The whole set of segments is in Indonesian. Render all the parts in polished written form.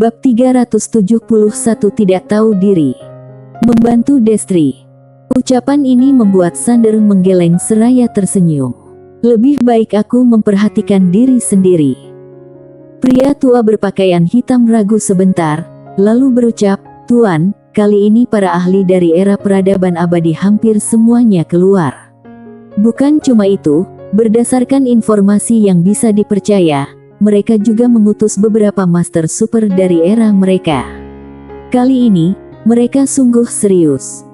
Bab 371 Tidak Tahu Diri. Membantu Destri. Ucapan ini membuat Sander menggeleng seraya tersenyum. Lebih baik aku memperhatikan diri sendiri. Pria tua berpakaian hitam ragu sebentar, lalu berucap, "Tuan, kali ini para ahli dari era peradaban abadi hampir semuanya keluar. Bukan cuma itu, berdasarkan informasi yang bisa dipercaya, mereka juga mengutus beberapa master super dari era mereka. Kali ini, mereka sungguh serius."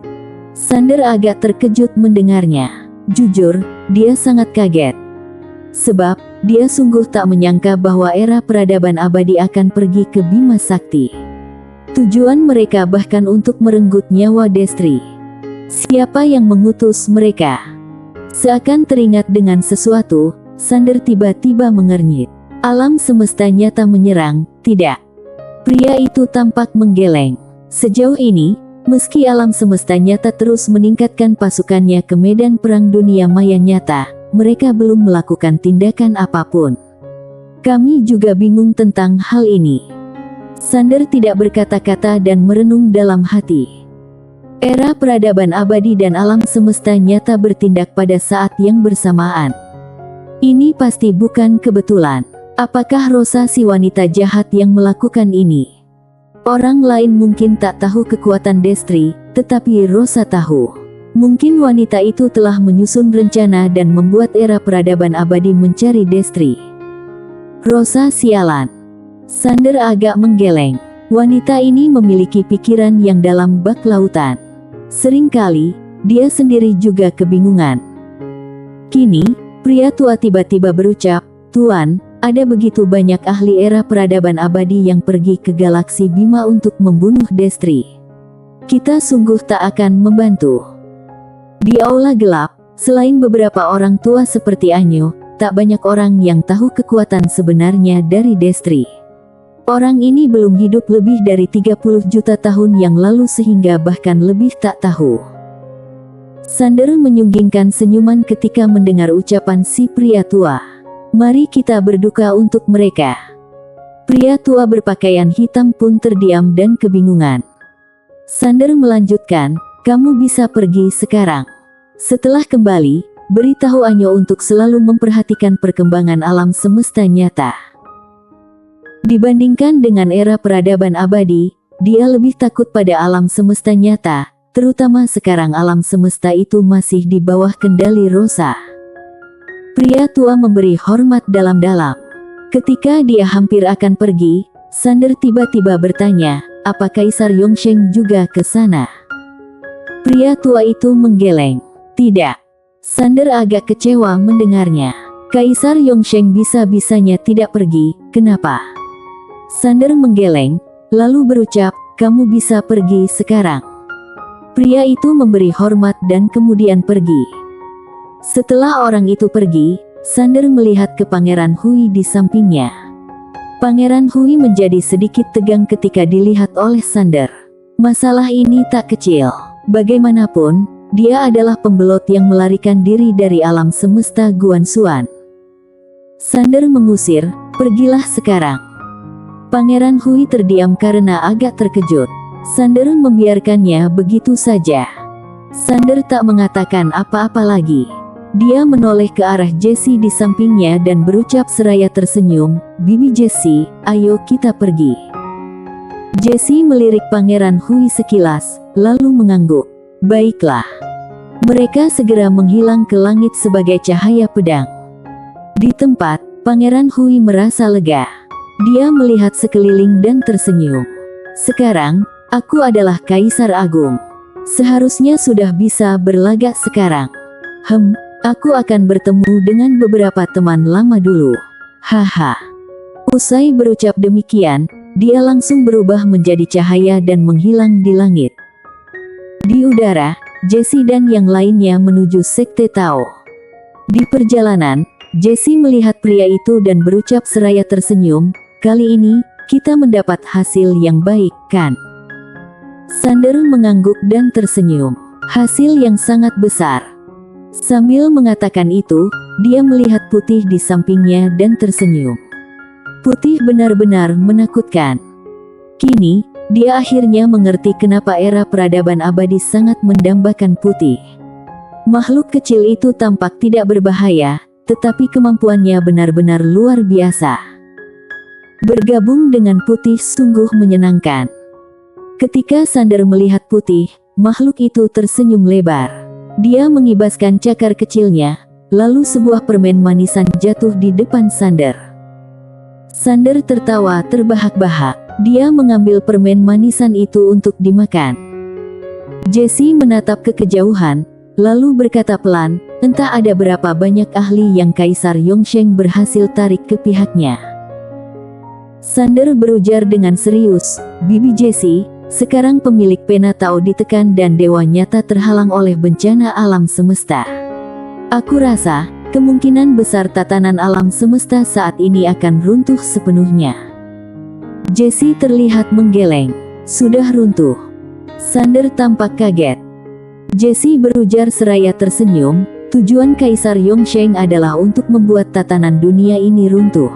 Sander agak terkejut mendengarnya. Jujur, dia sangat kaget. Sebab, dia sungguh tak menyangka bahwa era peradaban abadi akan pergi ke Bima Sakti. Tujuan mereka bahkan untuk merenggut nyawa Destri. Siapa yang mengutus mereka? Seakan teringat dengan sesuatu, Sander tiba-tiba mengernyit. Alam semesta nyata menyerang, tidak? Pria itu tampak menggeleng. Sejauh ini, meski alam semesta nyata terus meningkatkan pasukannya ke medan perang dunia maya nyata, mereka belum melakukan tindakan apapun. Kami juga bingung tentang hal ini. Sander tidak berkata-kata dan merenung dalam hati. Era peradaban abadi dan alam semesta nyata bertindak pada saat yang bersamaan. Ini pasti bukan kebetulan. Apakah Rosa si wanita jahat yang melakukan ini? Orang lain mungkin tak tahu kekuatan Destri, tetapi Rosa tahu. Mungkin wanita itu telah menyusun rencana dan membuat era peradaban abadi mencari Destri. Rosa sialan. Sander agak menggeleng. Wanita ini memiliki pikiran yang dalam bak lautan. Seringkali, dia sendiri juga kebingungan. Kini, pria tua tiba-tiba berucap, "Tuan, ada begitu banyak ahli era peradaban abadi yang pergi ke galaksi Bima untuk membunuh Destri. Kita sungguh tak akan membantu." Di aula gelap, selain beberapa orang tua seperti Anyo, tak banyak orang yang tahu kekuatan sebenarnya dari Destri. Orang ini belum hidup lebih dari 30 juta tahun yang lalu sehingga bahkan lebih tak tahu. Sander menyunggingkan senyuman ketika mendengar ucapan si pria tua. "Mari kita berduka untuk mereka." Pria tua berpakaian hitam pun terdiam dan kebingungan. Sander melanjutkan, "Kamu bisa pergi sekarang. Setelah kembali, beritahu Anyo untuk selalu memperhatikan perkembangan alam semesta nyata." Dibandingkan dengan era peradaban abadi, dia lebih takut pada alam semesta nyata, terutama sekarang alam semesta itu masih di bawah kendali Rosa. Pria tua memberi hormat dalam-dalam. Ketika dia hampir akan pergi, Sander tiba-tiba bertanya, "Apa Kaisar Yongsheng juga ke sana?" Pria tua itu menggeleng. "Tidak." Sander agak kecewa mendengarnya. Kaisar Yongsheng bisa-bisanya tidak pergi, kenapa? Sander menggeleng, lalu berucap, "Kamu bisa pergi sekarang." Pria itu memberi hormat dan kemudian pergi. Setelah orang itu pergi, Sander melihat ke Pangeran Hui di sampingnya. Pangeran Hui menjadi sedikit tegang ketika dilihat oleh Sander. Masalah ini tak kecil. Bagaimanapun, dia adalah pembelot yang melarikan diri dari alam semesta Guanxuan. Sander mengusir, "Pergilah sekarang." Pangeran Hui terdiam karena agak terkejut. Sander membiarkannya begitu saja. Sander tak mengatakan apa-apa lagi. Dia menoleh ke arah Jessie di sampingnya dan berucap seraya tersenyum, "Bibi Jessie, ayo kita pergi." Jessie melirik Pangeran Hui sekilas, lalu mengangguk. "Baiklah." Mereka segera menghilang ke langit sebagai cahaya pedang. Di tempat, Pangeran Hui merasa lega. Dia melihat sekeliling dan tersenyum. "Sekarang, aku adalah Kaisar Agung. Seharusnya sudah bisa berlagak sekarang. Aku akan bertemu dengan beberapa teman lama dulu. Haha." Usai berucap demikian, dia langsung berubah menjadi cahaya dan menghilang di langit. Di udara, Jessie dan yang lainnya menuju Sekte Tao. Di perjalanan, Jessie melihat pria itu dan berucap seraya tersenyum, "Kali ini, kita mendapat hasil yang baik, kan?" Sander mengangguk dan tersenyum. "Hasil yang sangat besar." Sambil mengatakan itu, dia melihat Putih di sampingnya dan tersenyum. Putih benar-benar menakutkan. Kini, dia akhirnya mengerti kenapa era peradaban abadi sangat mendambakan putih. Makhluk kecil itu tampak tidak berbahaya, tetapi kemampuannya benar-benar luar biasa. Bergabung dengan putih sungguh menyenangkan. Ketika Sander melihat putih, makhluk itu tersenyum lebar. Dia mengibaskan cakar kecilnya, lalu sebuah permen manisan jatuh di depan Sander. Sander tertawa terbahak-bahak. Dia mengambil permen manisan itu untuk dimakan. Jesse menatap ke kejauhan, lalu berkata pelan, entah ada berapa banyak ahli yang Kaisar Yongsheng berhasil tarik ke pihaknya. Sander berujar dengan serius, Bibi Jesse, sekarang pemilik pena Tao ditekan dan dewa nyata terhalang oleh bencana alam semesta. Aku rasa, kemungkinan besar tatanan alam semesta saat ini akan runtuh sepenuhnya. Jesse terlihat menggeleng. Sudah runtuh. Sander tampak kaget. Jesse berujar seraya tersenyum, tujuan Kaisar Yongsheng adalah untuk membuat tatanan dunia ini runtuh.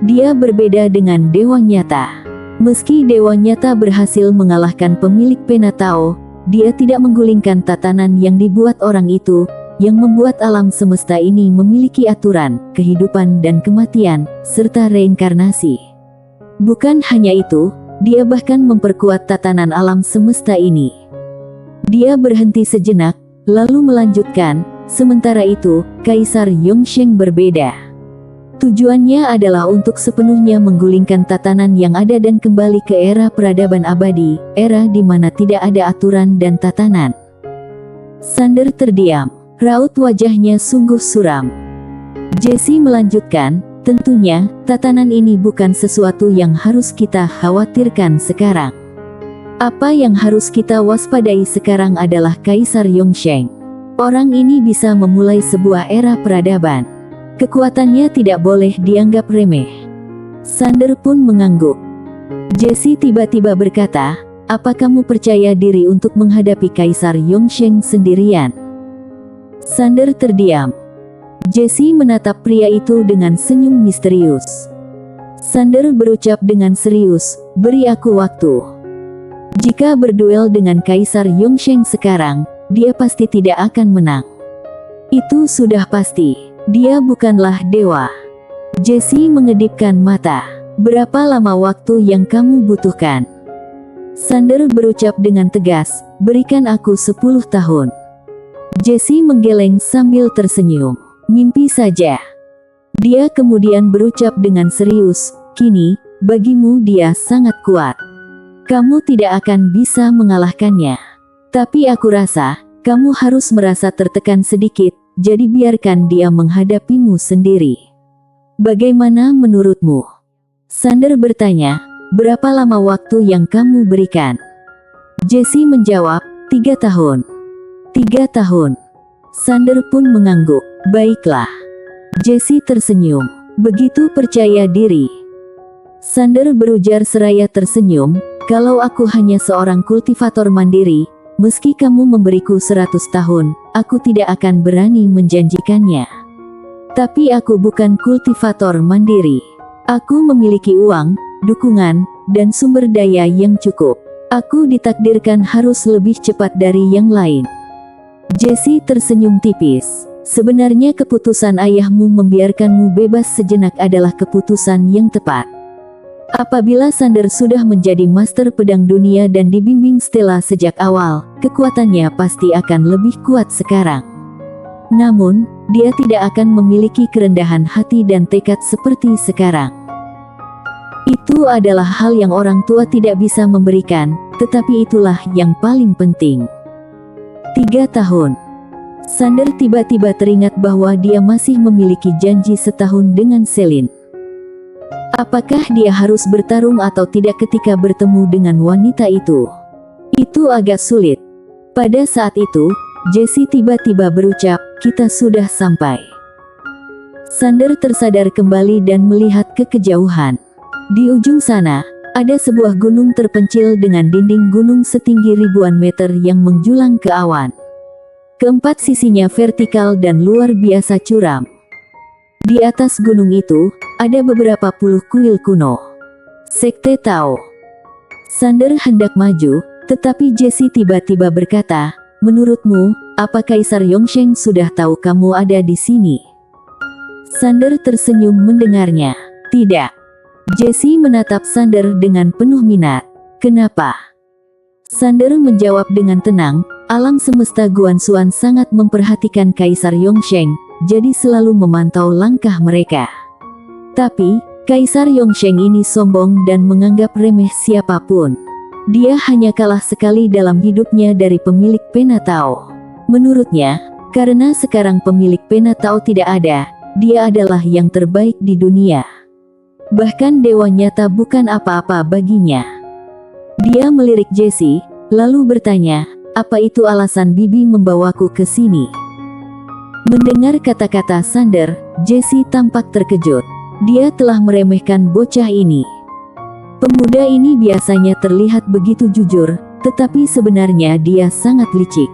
Dia berbeda dengan dewa nyata. Meski dewa nyata berhasil mengalahkan pemilik pena Tao, dia tidak menggulingkan tatanan yang dibuat orang itu, yang membuat alam semesta ini memiliki aturan, kehidupan dan kematian, serta reinkarnasi. Bukan hanya itu, dia bahkan memperkuat tatanan alam semesta ini. Dia berhenti sejenak, lalu melanjutkan, sementara itu, Kaisar Yongsheng berbeda. Tujuannya adalah untuk sepenuhnya menggulingkan tatanan yang ada dan kembali ke era peradaban abadi, era di mana tidak ada aturan dan tatanan. Sander terdiam, raut wajahnya sungguh suram. Jesse melanjutkan, tentunya, tatanan ini bukan sesuatu yang harus kita khawatirkan sekarang. Apa yang harus kita waspadai sekarang adalah Kaisar Yongsheng. Orang ini bisa memulai sebuah era peradaban. Kekuatannya tidak boleh dianggap remeh. Sander pun mengangguk. Jesse tiba-tiba berkata, apa kamu percaya diri untuk menghadapi Kaisar Yongsheng sendirian? Sander terdiam. Jesse menatap pria itu dengan senyum misterius. Sander berucap dengan serius, beri aku waktu. Jika berduel dengan Kaisar Yongsheng sekarang, dia pasti tidak akan menang. Itu sudah pasti. Dia bukanlah dewa. Jesse mengedipkan mata. Berapa lama waktu yang kamu butuhkan? Sander berucap dengan tegas, berikan aku 10 tahun. Jesse menggeleng sambil tersenyum. Mimpi saja. Dia kemudian berucap dengan serius, kini, bagimu dia sangat kuat. Kamu tidak akan bisa mengalahkannya. Tapi aku rasa, kamu harus merasa tertekan sedikit, jadi biarkan dia menghadapimu sendiri. Bagaimana menurutmu? Sander bertanya, berapa lama waktu yang kamu berikan? Jesse menjawab, 3 tahun. 3 tahun. Sander pun mengangguk, baiklah. Jesse tersenyum, begitu percaya diri. Sander berujar seraya tersenyum, kalau aku hanya seorang kultivator mandiri, meski kamu memberiku 100 tahun, aku tidak akan berani menjanjikannya. Tapi aku bukan kultivator mandiri. Aku memiliki uang, dukungan, dan sumber daya yang cukup. Aku ditakdirkan harus lebih cepat dari yang lain. Jesse tersenyum tipis. Sebenarnya keputusan ayahmu membiarkanmu bebas sejenak adalah keputusan yang tepat. Apabila Sander sudah menjadi master pedang dunia dan dibimbing Stella sejak awal, kekuatannya pasti akan lebih kuat sekarang. Namun, dia tidak akan memiliki kerendahan hati dan tekad seperti sekarang. Itu adalah hal yang orang tua tidak bisa memberikan, tetapi itulah yang paling penting. 3 tahun. Sander tiba-tiba teringat bahwa dia masih memiliki janji setahun dengan Selin. Apakah dia harus bertarung atau tidak ketika bertemu dengan wanita itu? Itu agak sulit. Pada saat itu, Jesse tiba-tiba berucap, kita sudah sampai. Sander tersadar kembali dan melihat ke kejauhan. Di ujung sana, ada sebuah gunung terpencil dengan dinding gunung setinggi ribuan meter yang menjulang ke awan. Keempat sisinya vertikal dan luar biasa curam. Di atas gunung itu, ada beberapa puluh kuil kuno. Sekte Tao. Sander hendak maju, tetapi Jessie tiba-tiba berkata, "Menurutmu, apa Kaisar Yongsheng sudah tahu kamu ada di sini?" Sander tersenyum mendengarnya. "Tidak." Jessie menatap Sander dengan penuh minat. "Kenapa?" Sander menjawab dengan tenang, "Alam semesta Guanxuan sangat memperhatikan Kaisar Yongsheng, jadi selalu memantau langkah mereka. Tapi, Kaisar Yongsheng ini sombong dan menganggap remeh siapapun. Dia hanya kalah sekali dalam hidupnya dari pemilik Pena Tao. Menurutnya, karena sekarang pemilik Pena Tao tidak ada, dia adalah yang terbaik di dunia. Bahkan dewa nyata bukan apa-apa baginya." Dia melirik Jessie, lalu bertanya, "Apa itu alasan Bibi membawaku ke sini?" Mendengar kata-kata Sander, Jessie tampak terkejut. Dia telah meremehkan bocah ini. Pemuda ini biasanya terlihat begitu jujur, tetapi sebenarnya dia sangat licik.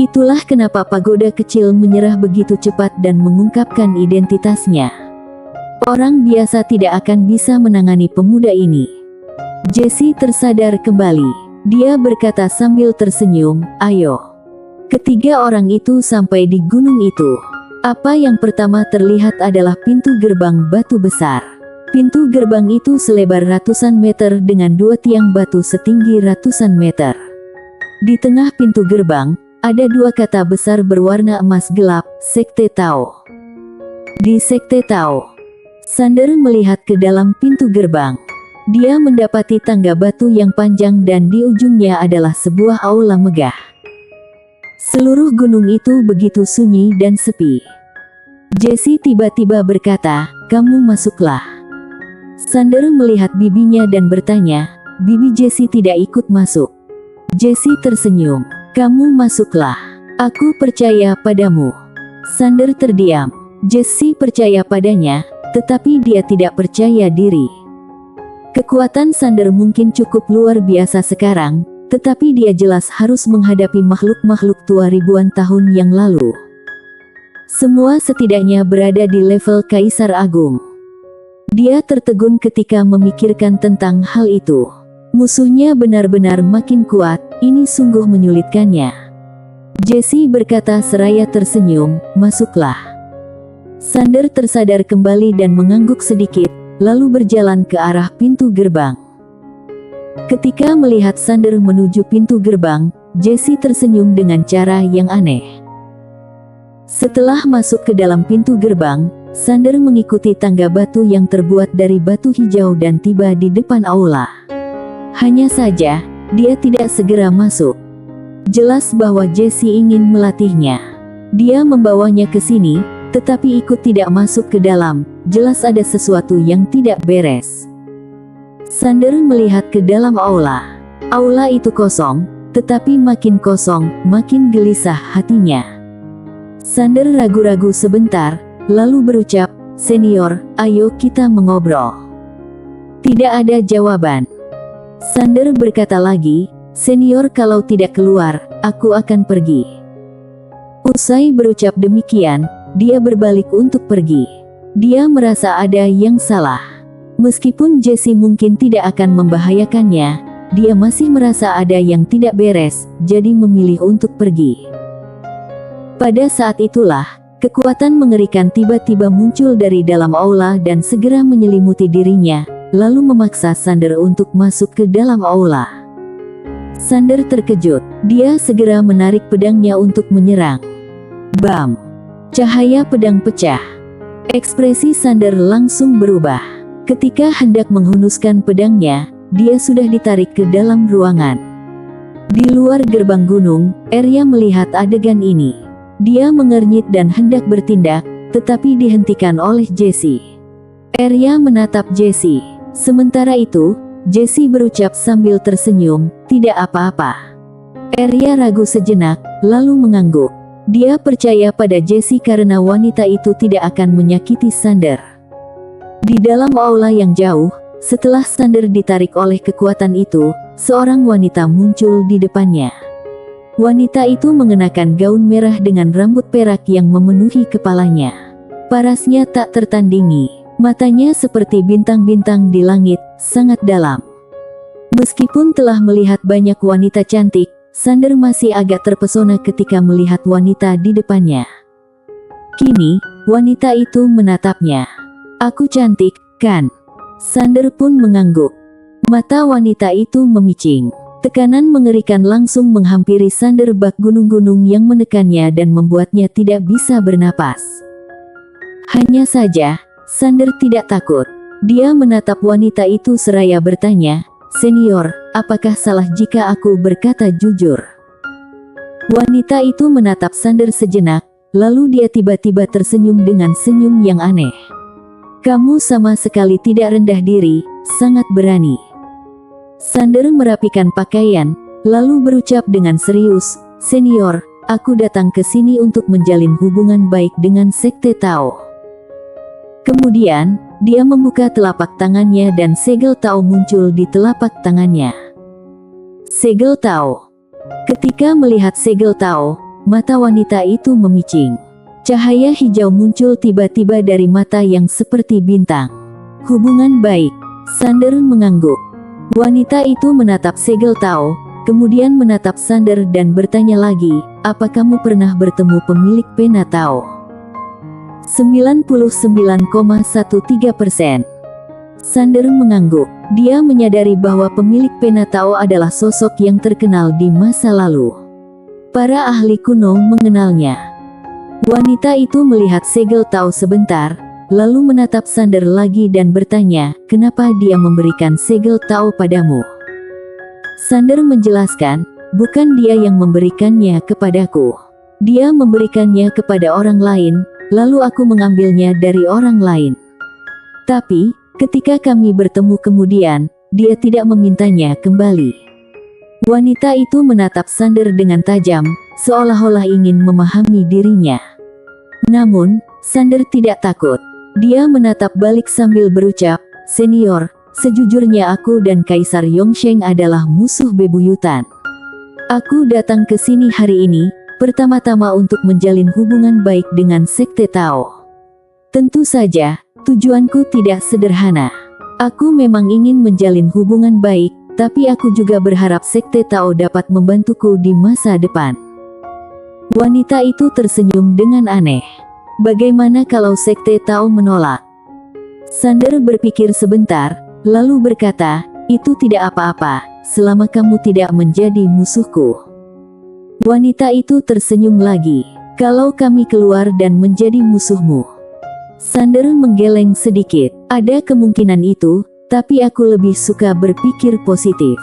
Itulah kenapa pagoda kecil menyerah begitu cepat dan mengungkapkan identitasnya. Orang biasa tidak akan bisa menangani pemuda ini. Jessie tersadar kembali. Dia berkata sambil tersenyum, "Ayo." Ketiga orang itu sampai di gunung itu. Apa yang pertama terlihat adalah pintu gerbang batu besar. Pintu gerbang itu selebar ratusan meter dengan dua tiang batu setinggi ratusan meter. Di tengah pintu gerbang, ada dua kata besar berwarna emas gelap, Sekte Tao. Di Sekte Tao, Sander melihat ke dalam pintu gerbang. Dia mendapati tangga batu yang panjang dan di ujungnya adalah sebuah aula megah. Seluruh gunung itu begitu sunyi dan sepi. Jessie tiba-tiba berkata, "Kamu masuklah." Sander melihat bibinya dan bertanya, "Bibi Jessie tidak ikut masuk?" Jessie tersenyum, "Kamu masuklah. Aku percaya padamu." Sander terdiam. Jessie percaya padanya, tetapi dia tidak percaya diri. Kekuatan Sander mungkin cukup luar biasa sekarang, tetapi dia jelas harus menghadapi makhluk-makhluk tua ribuan tahun yang lalu. Semua setidaknya berada di level Kaisar Agung. Dia tertegun ketika memikirkan tentang hal itu. Musuhnya benar-benar makin kuat, ini sungguh menyulitkannya. Jessie berkata seraya tersenyum, "Masuklah." Sander tersadar kembali dan mengangguk sedikit, lalu berjalan ke arah pintu gerbang. Ketika melihat Sander menuju pintu gerbang, Jessie tersenyum dengan cara yang aneh. Setelah masuk ke dalam pintu gerbang, Sander mengikuti tangga batu yang terbuat dari batu hijau dan tiba di depan aula. Hanya saja, dia tidak segera masuk. Jelas bahwa Jessie ingin melatihnya. Dia membawanya ke sini, tetapi ikut tidak masuk ke dalam. Jelas ada sesuatu yang tidak beres. Sander melihat ke dalam aula. Aula itu kosong, tetapi makin kosong, makin gelisah hatinya. Sander ragu-ragu sebentar, lalu berucap, "Senior, ayo kita mengobrol." Tidak ada jawaban. Sander berkata lagi, "Senior, kalau tidak keluar, aku akan pergi." Usai berucap demikian, dia berbalik untuk pergi. Dia merasa ada yang salah. Meskipun Jessie mungkin tidak akan membahayakannya, dia masih merasa ada yang tidak beres, jadi memilih untuk pergi. Pada saat itulah, kekuatan mengerikan tiba-tiba muncul dari dalam aula dan segera menyelimuti dirinya, lalu memaksa Sander untuk masuk ke dalam aula. Sander terkejut, dia segera menarik pedangnya untuk menyerang. Bam! Cahaya pedang pecah. Ekspresi Sander langsung berubah. Ketika hendak menghunuskan pedangnya, dia sudah ditarik ke dalam ruangan. Di luar gerbang gunung, Arya melihat adegan ini. Dia mengernyit dan hendak bertindak, tetapi dihentikan oleh Jessie. Arya menatap Jessie. Sementara itu, Jessie berucap sambil tersenyum, "Tidak apa-apa." Arya ragu sejenak, lalu mengangguk. Dia percaya pada Jessie karena wanita itu tidak akan menyakiti Sander. Di dalam aula yang jauh, setelah Sander ditarik oleh kekuatan itu, seorang wanita muncul di depannya. Wanita itu mengenakan gaun merah dengan rambut perak yang memenuhi kepalanya. Parasnya tak tertandingi, matanya seperti bintang-bintang di langit, sangat dalam. Meskipun telah melihat banyak wanita cantik, Sander masih agak terpesona ketika melihat wanita di depannya. Kini, wanita itu menatapnya. "Aku cantik, kan?" Sander pun mengangguk. Mata wanita itu memicing. Tekanan mengerikan langsung menghampiri Sander bak gunung-gunung yang menekannya dan membuatnya tidak bisa bernapas. Hanya saja, Sander tidak takut. Dia menatap wanita itu seraya bertanya, "Senior, apakah salah jika aku berkata jujur?" Wanita itu menatap Sander sejenak, lalu dia tiba-tiba tersenyum dengan senyum yang aneh. "Kamu sama sekali tidak rendah diri, sangat berani." Sander merapikan pakaian, lalu berucap dengan serius, "Senior, aku datang ke sini untuk menjalin hubungan baik dengan Sekte Tao." Kemudian, dia membuka telapak tangannya dan segel Tao muncul di telapak tangannya. Segel Tao. Ketika melihat segel Tao, mata wanita itu memicing. Cahaya hijau muncul tiba-tiba dari mata yang seperti bintang. "Hubungan baik." Sander mengangguk. Wanita itu menatap segel Tao, kemudian menatap Sander dan bertanya lagi, "Apa kamu pernah bertemu pemilik pena Tao?" 99,13%. Sander mengangguk. Dia menyadari bahwa pemilik pena Tao adalah sosok yang terkenal di masa lalu. Para ahli kuno mengenalnya. Wanita itu melihat segel Tao sebentar, lalu menatap Sander lagi dan bertanya, "Kenapa dia memberikan segel Tao padamu?" Sander menjelaskan, "Bukan dia yang memberikannya kepadaku. Dia memberikannya kepada orang lain, lalu aku mengambilnya dari orang lain. Tapi, ketika kami bertemu kemudian, dia tidak memintanya kembali." Wanita itu menatap Sander dengan tajam, seolah-olah ingin memahami dirinya. Namun, Sander tidak takut. Dia menatap balik sambil berucap, "Senior, sejujurnya aku dan Kaisar Yongsheng adalah musuh bebuyutan. Aku datang ke sini hari ini, pertama-tama untuk menjalin hubungan baik dengan Sekte Tao. Tentu saja, tujuanku tidak sederhana. Aku memang ingin menjalin hubungan baik, tapi aku juga berharap Sekte Tao dapat membantuku di masa depan." Wanita itu tersenyum dengan aneh. Bagaimana kalau Sekte Tao menolak? Sander berpikir sebentar, lalu berkata, "Itu tidak apa-apa, selama kamu tidak menjadi musuhku." Wanita itu tersenyum lagi. "Kalau kami keluar dan menjadi musuhmu?" Sander menggeleng sedikit. "Ada kemungkinan itu, tapi aku lebih suka berpikir positif.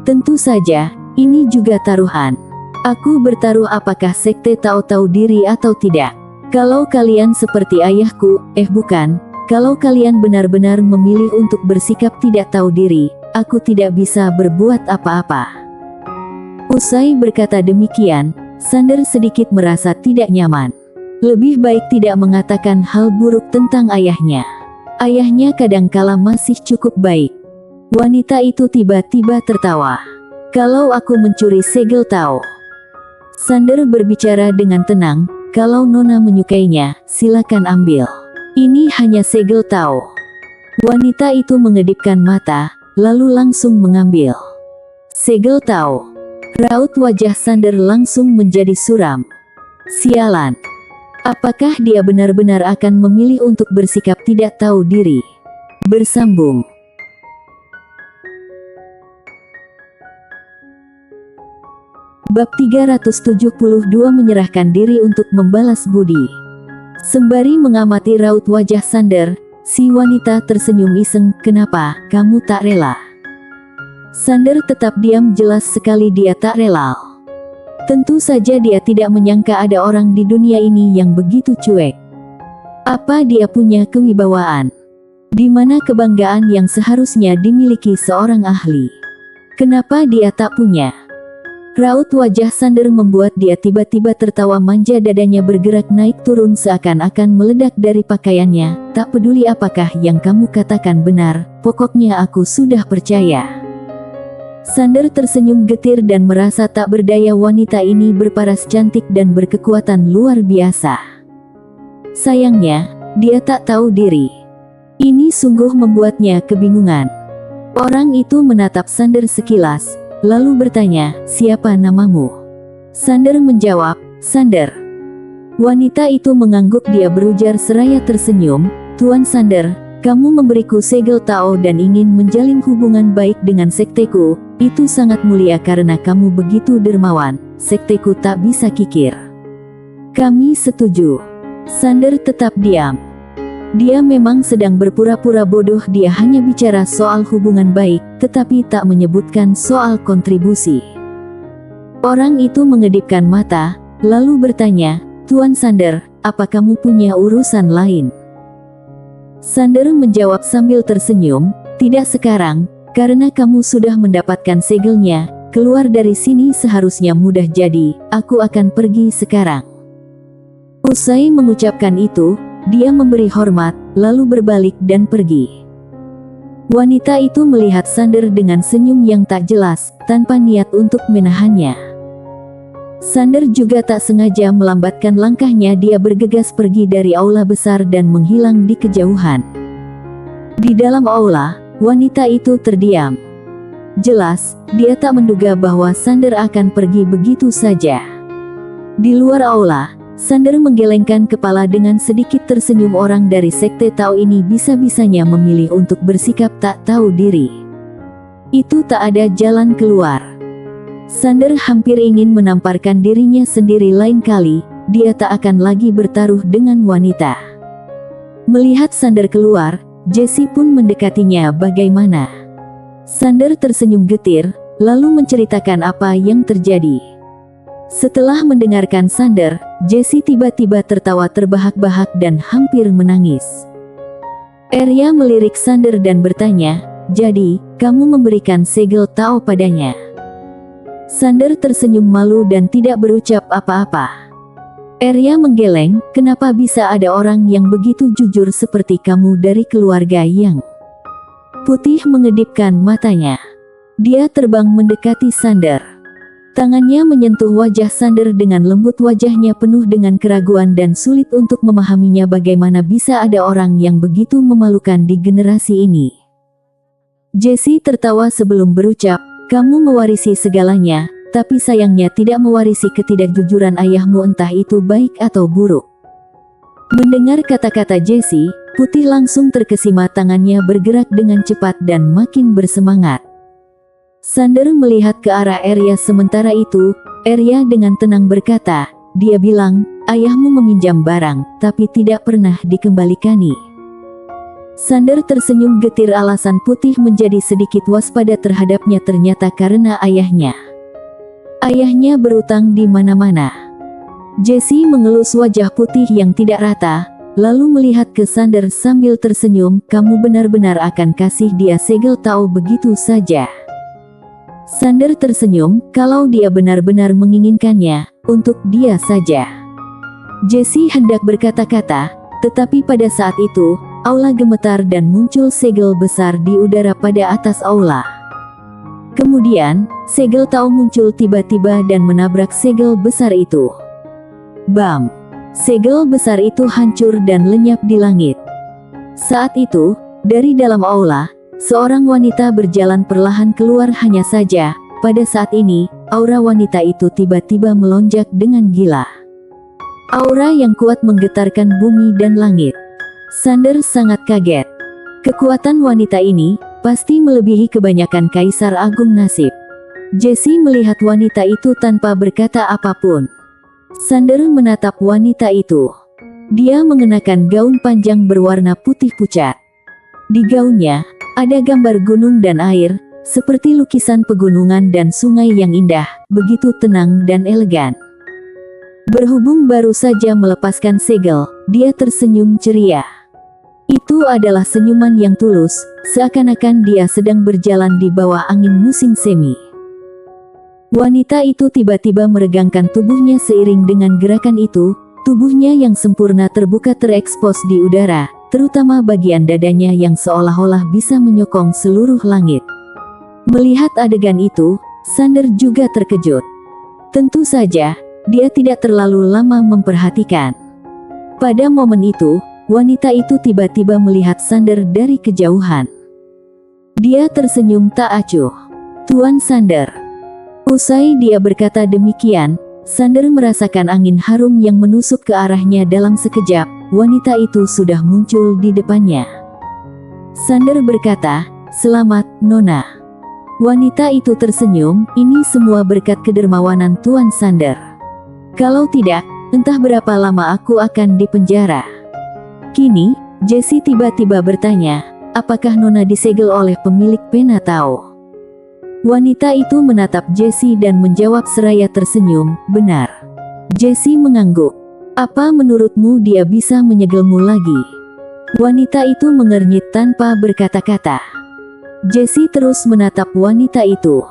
Tentu saja, ini juga taruhan. Aku bertaruh apakah Sekte Tao tahu diri atau tidak. Kalau kalian seperti ayahku, bukan, kalau kalian benar-benar memilih untuk bersikap tidak tahu diri, aku tidak bisa berbuat apa-apa." Usai berkata demikian, Sander sedikit merasa tidak nyaman. Lebih baik tidak mengatakan hal buruk tentang ayahnya. Ayahnya kadangkala masih cukup baik. Wanita itu tiba-tiba tertawa. "Kalau aku mencuri segel Tao?" Sander berbicara dengan tenang, "Kalau Nona menyukainya, silakan ambil. Ini hanya segel Tao." Wanita itu mengedipkan mata, lalu langsung mengambil segel Tao. Raut wajah Sander langsung menjadi suram. Sialan. Apakah dia benar-benar akan memilih untuk bersikap tidak tahu diri? Bersambung. Bab 372 menyerahkan diri untuk membalas budi. Sembari mengamati raut wajah Sander, si wanita tersenyum iseng. "Kenapa, kamu tak rela?" Sander tetap diam, jelas sekali dia tak rela. Tentu saja dia tidak menyangka ada orang di dunia ini yang begitu cuek. Apa dia punya kewibawaan? Di mana kebanggaan yang seharusnya dimiliki seorang ahli? Kenapa dia tak punya? Raut wajah Sander membuat dia tiba-tiba tertawa manja, dadanya bergerak naik turun seakan-akan meledak dari pakaiannya. "Tak peduli apakah yang kamu katakan benar, pokoknya aku sudah percaya." Sander tersenyum getir dan merasa tak berdaya. Wanita ini berparas cantik dan berkekuatan luar biasa. Sayangnya, dia tak tahu diri. Ini sungguh membuatnya kebingungan. Orang itu menatap Sander sekilas, lalu bertanya, "Siapa namamu?" Sander menjawab, "Sander." Wanita itu mengangguk, dia berujar seraya tersenyum, "Tuan Sander, kamu memberiku segel Tao dan ingin menjalin hubungan baik dengan sekteku, itu sangat mulia karena kamu begitu dermawan, sekteku tak bisa kikir." "Kami setuju." Sander tetap diam. Dia memang sedang berpura-pura bodoh, dia hanya bicara soal hubungan baik, tetapi tak menyebutkan soal kontribusi. Orang itu mengedipkan mata, lalu bertanya, "Tuan Sander, apa kamu punya urusan lain?" Sander menjawab sambil tersenyum, "Tidak sekarang, karena kamu sudah mendapatkan segelnya, keluar dari sini seharusnya mudah, jadi aku akan pergi sekarang." Usai mengucapkan itu, dia memberi hormat, lalu berbalik dan pergi. Wanita itu melihat Sander dengan senyum yang tak jelas, tanpa niat untuk menahannya. Sander juga tak sengaja melambatkan langkahnya, dia bergegas pergi dari aula besar dan menghilang di kejauhan. Di dalam aula, wanita itu terdiam. Jelas, dia tak menduga bahwa Sander akan pergi begitu saja. Di luar aula, Sander menggelengkan kepala dengan sedikit tersenyum. Orang dari sekte Tao ini bisa-bisanya memilih untuk bersikap tak tahu diri. Itu tak ada jalan keluar. Sander hampir ingin menamparkan dirinya sendiri, lain kali, dia tak akan lagi bertaruh dengan wanita. Melihat Sander keluar, Jessie pun mendekatinya. "Bagaimana?" Sander tersenyum getir, lalu menceritakan apa yang terjadi. Setelah mendengarkan Sander, Jessie tiba-tiba tertawa terbahak-bahak dan hampir menangis. Arya melirik Sander dan bertanya, "Jadi, kamu memberikan segel Tao padanya?" Sander tersenyum malu dan tidak berucap apa-apa. Arya menggeleng, "Kenapa bisa ada orang yang begitu jujur seperti kamu dari keluarga yang..." Putih mengedipkan matanya. Dia terbang mendekati Sander. Tangannya menyentuh wajah Sander dengan lembut, wajahnya penuh dengan keraguan dan sulit untuk memahaminya. Bagaimana bisa ada orang yang begitu memalukan di generasi ini? Jessie tertawa sebelum berucap, "Kamu mewarisi segalanya, tapi sayangnya tidak mewarisi ketidakjujuran ayahmu, entah itu baik atau buruk." Mendengar kata-kata Jessie, Putih langsung terkesima, tangannya bergerak dengan cepat dan makin bersemangat. Sander melihat ke arah Arya. Sementara itu, Arya dengan tenang berkata, "Dia bilang, ayahmu meminjam barang, tapi tidak pernah dikembalikani." Sander tersenyum getir, alasan Putih menjadi sedikit waspada terhadapnya ternyata karena ayahnya. Ayahnya berutang di mana-mana. Jessie mengelus wajah Putih yang tidak rata, lalu melihat ke Sander sambil tersenyum, "Kamu benar-benar akan kasih dia segel Tao begitu saja?" Sander tersenyum, "Kalau dia benar-benar menginginkannya, untuk dia saja." Jessie hendak berkata-kata, tetapi pada saat itu, aula gemetar dan muncul segel besar di udara pada atas aula. Kemudian, segel Tao muncul tiba-tiba dan menabrak segel besar itu. Bam! Segel besar itu hancur dan lenyap di langit. Saat itu, dari dalam aula, seorang wanita berjalan perlahan keluar. Hanya saja, pada saat ini, aura wanita itu tiba-tiba melonjak dengan gila. Aura yang kuat menggetarkan bumi dan langit. Sander sangat kaget. Kekuatan wanita ini pasti melebihi kebanyakan Kaisar Agung Nasib. Jessie melihat wanita itu tanpa berkata apapun. Sander menatap wanita itu. Dia mengenakan gaun panjang berwarna putih pucat. Di gaunnya, ada gambar gunung dan air, seperti lukisan pegunungan dan sungai yang indah, begitu tenang dan elegan. Berhubung baru saja melepaskan segel, dia tersenyum ceria. Itu adalah senyuman yang tulus, seakan-akan dia sedang berjalan di bawah angin musim semi. Wanita itu tiba-tiba meregangkan tubuhnya. Seiring dengan gerakan itu, tubuhnya yang sempurna terbuka terekspos di udara, terutama bagian dadanya yang seolah-olah bisa menyokong seluruh langit. Melihat adegan itu, Sander juga terkejut. Tentu saja, dia tidak terlalu lama memperhatikan. Pada momen itu, wanita itu tiba-tiba melihat Sander dari kejauhan. Dia tersenyum tak acuh. Tuan Sander. Usai dia berkata demikian, Sander merasakan angin harum yang menusuk ke arahnya dalam sekejap. Wanita itu sudah muncul di depannya. Sander berkata, "Selamat, Nona." Wanita itu tersenyum, "Ini semua berkat kedermawanan Tuan Sander. Kalau tidak, entah berapa lama aku akan dipenjara." Kini, Jessie tiba-tiba bertanya, "Apakah Nona disegel oleh pemilik pena Tao?" Wanita itu menatap Jessie dan menjawab seraya tersenyum, "Benar." Jessie mengangguk. "Apa menurutmu dia bisa menyegelmu lagi?" Wanita itu mengernyit tanpa berkata-kata. Jessie terus menatap wanita itu.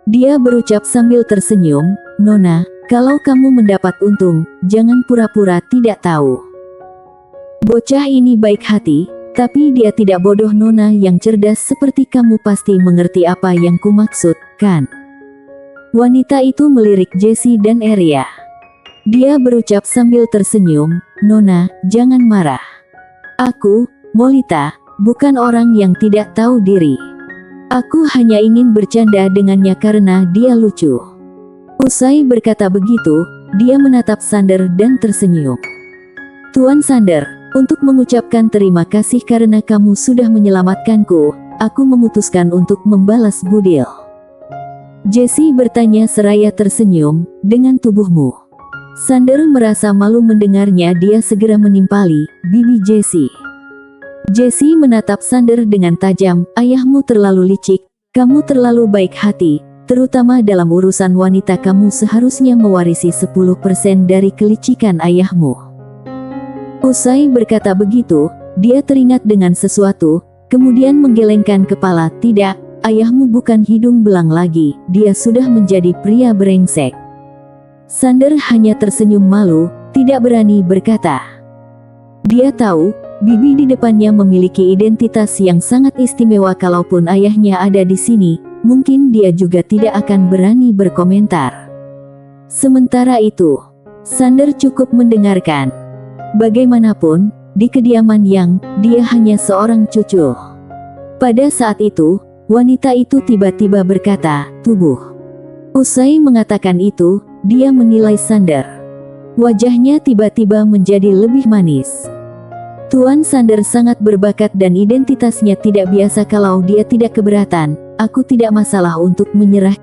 Dia berucap sambil tersenyum, "Nona, kalau kamu mendapat untung, jangan pura-pura tidak tahu. Bocah ini baik hati, tapi dia tidak bodoh. Nona yang cerdas seperti kamu pasti mengerti apa yang kumaksud, kan?" Wanita itu melirik Jessie dan Arya. Dia berucap sambil tersenyum, "Nona, jangan marah. Aku, Molita, bukan orang yang tidak tahu diri. Aku hanya ingin bercanda dengannya karena dia lucu." Usai berkata begitu, dia menatap Sander dan tersenyum. "Tuan Sander, untuk mengucapkan terima kasih karena kamu sudah menyelamatkanku, aku memutuskan untuk membalas budi." Jessie bertanya seraya tersenyum, "Dengan tubuhmu?" Sander merasa malu mendengarnya. Dia segera menimpali bibi Jessie. Jessie menatap Sander dengan tajam, "Ayahmu terlalu licik, kamu terlalu baik hati, terutama dalam urusan wanita. Kamu seharusnya mewarisi 10% dari kelicikan ayahmu." Usai berkata begitu, dia teringat dengan sesuatu, kemudian menggelengkan kepala. "Tidak, ayahmu bukan hidung belang lagi, dia sudah menjadi pria brengsek." Sander hanya tersenyum malu, tidak berani berkata. Dia tahu, bibi di depannya memiliki identitas yang sangat istimewa. Kalaupun ayahnya ada di sini, mungkin dia juga tidak akan berani berkomentar. Sementara itu, Sander cukup mendengarkan. Bagaimanapun, di kediaman Yang, dia hanya seorang cucu. Pada saat itu, wanita itu tiba-tiba berkata, "Tubuh." Usai mengatakan itu, dia menilai Sander. Wajahnya tiba-tiba menjadi lebih manis. Tuan Sander sangat berbakat dan identitasnya tidak biasa. Kalau dia tidak keberatan, aku tidak masalah untuk menyerah.